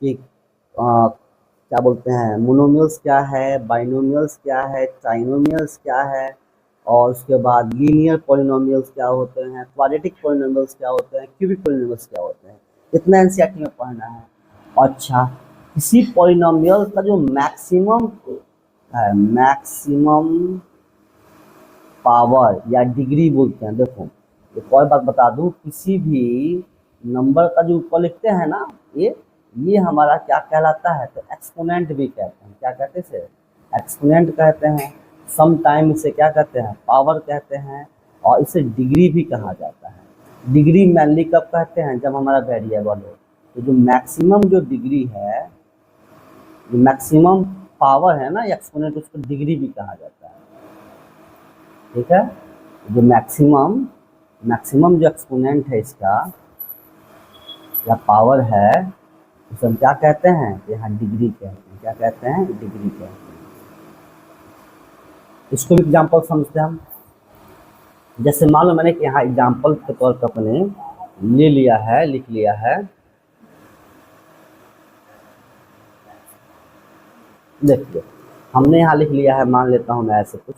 कि क्या बोलते हैं, मोनोमियल्स क्या है, बाइनोमियल्स क्या है, ट्राइनोमियल्स क्या है, और उसके बाद लीनियर पॉलिनोमियल्स क्या होते हैं, क्वाड्रेटिक पॉलिनोमियल्स क्या होते हैं, क्यूबिक पॉलिनोमियल्स क्या होते हैं। इतना एनसीईआरटी में पढ़ना है। अच्छा, किसी पॉलिनोमियल का जो मैक्सिमम है, मैक्सिमम पावर या डिग्री बोलते हैं। देखो एक और बात बता दूं, किसी भी नंबर का जो ऊपर लिखते हैं ना, ये हमारा क्या कहलाता है, तो एक्सपोनेंट भी कहते हैं। क्या कहते हैं, एक्सपोनेंट कहते हैं। सम टाइम इसे क्या कहते हैं, पावर कहते हैं, और इसे डिग्री भी कहा जाता है। डिग्री मेनली कब कहते हैं, जब हमारा वेरिएबल हो। तो जो मैक्सिमम जो डिग्री है, जो मैक्सिमम पावर है ना एक्सपोनेंट, उसको डिग्री भी कहा जाता है। ठीक है, जो मैक्सिमम मैक्सिमम जो एक्सपोनेंट है इसका या पावर है, उसे हम क्या कहते हैं, यहाँ डिग्री कहते हैं। क्या कहते हैं, डिग्री कहते हैं। इसको भी एग्जाम्पल समझते हैं हम। जैसे मान लो मैंने यहाँ एग्जाम्पल के तौर पर अपने ले लिया है, लिख लिया है। देखिए हमने यहाँ लिख लिया है, मान लेता हूँ मैं ऐसे कुछ,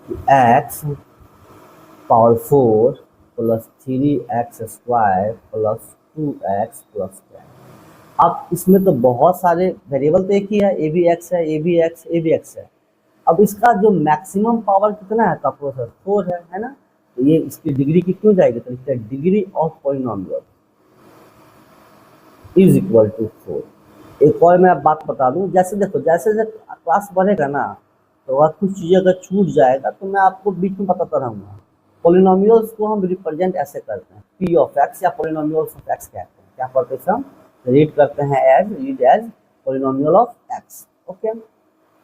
x power 4 plus 3x square plus 2x plus 10। अब इसमें तो बहुत सारे वेरिएबल तो एक ही है, ए भी एक्स है, ए भी एक्स, ए भी एक्स है। अब इसका जो मैक्सिमम पावर कितना है, तो प्रोसेस 4 है ना। तो ये इसकी डिग्री की क्यों जाएगी, तो लिखते हैं degree of polynomial is equal to 4। एक और मैं बात बता दूं, जैसे देखो जैसे जैसे क्लास बढ़ेगा ना, तो अगर कुछ चीज़ें अगर छूट जाएगा तो मैं आपको बीच में बताता रहूँगा। पॉलिनोमियल्स को हम रिप्रेजेंट ऐसे करते हैं, पी ऑफ एक्स या पॉलिनोमियल्स ऑफ एक्स कहते हैं। क्या करते हैं, हम रीड करते हैं as polynomial of X. Okay,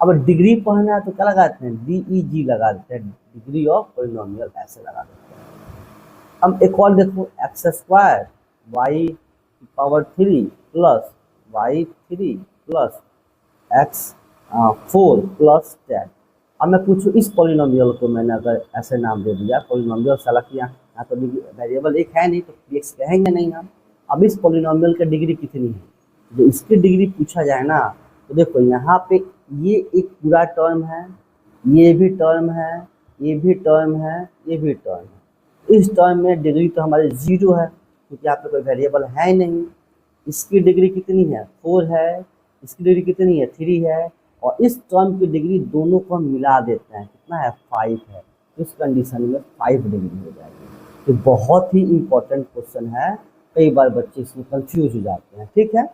अब डिग्री पढ़ना है तो क्या लगाते हैं, DEG लगा देते हैं, डिग्री ऑफ पॉलिनोमियल ऐसे लगा देते हैं। अब एक और देखो, X square Y power 3 plus y3 plus X 4 plus 10। अब मैं पूछूं इस पॉलिनोमियल को मैंने अगर ऐसे नाम दे दिया, पॉलिनोमियल साला किया, यहाँ तो वेरिएबल एक है नहीं तो x कहेंगे नहीं हम। अब इस पॉलिनोमियल की डिग्री कितनी है, जो इसकी डिग्री पूछा जाए ना, तो देखो यहाँ पे ये एक पूरा टर्म है, ये भी टर्म है, ये भी टर्म है, ये भी टर्म है। इस टर्म में डिग्री तो हमारी 0 है, क्योंकि यहाँ पे कोई वेरिएबल है नहीं। इसकी डिग्री कितनी है, 4 है, इसकी डिग्री कितनी है, 3 है, और इस टर्म की डिग्री दोनों को हम मिला देते हैं, कितना है, 5 है। इस कंडीशन में 5 डिग्री हो जाएगी। तो बहुत ही इंपॉर्टेंट क्वेश्चन है, कई बार बच्चे इसमें कंफ्यूज हो जाते हैं। ठीक है।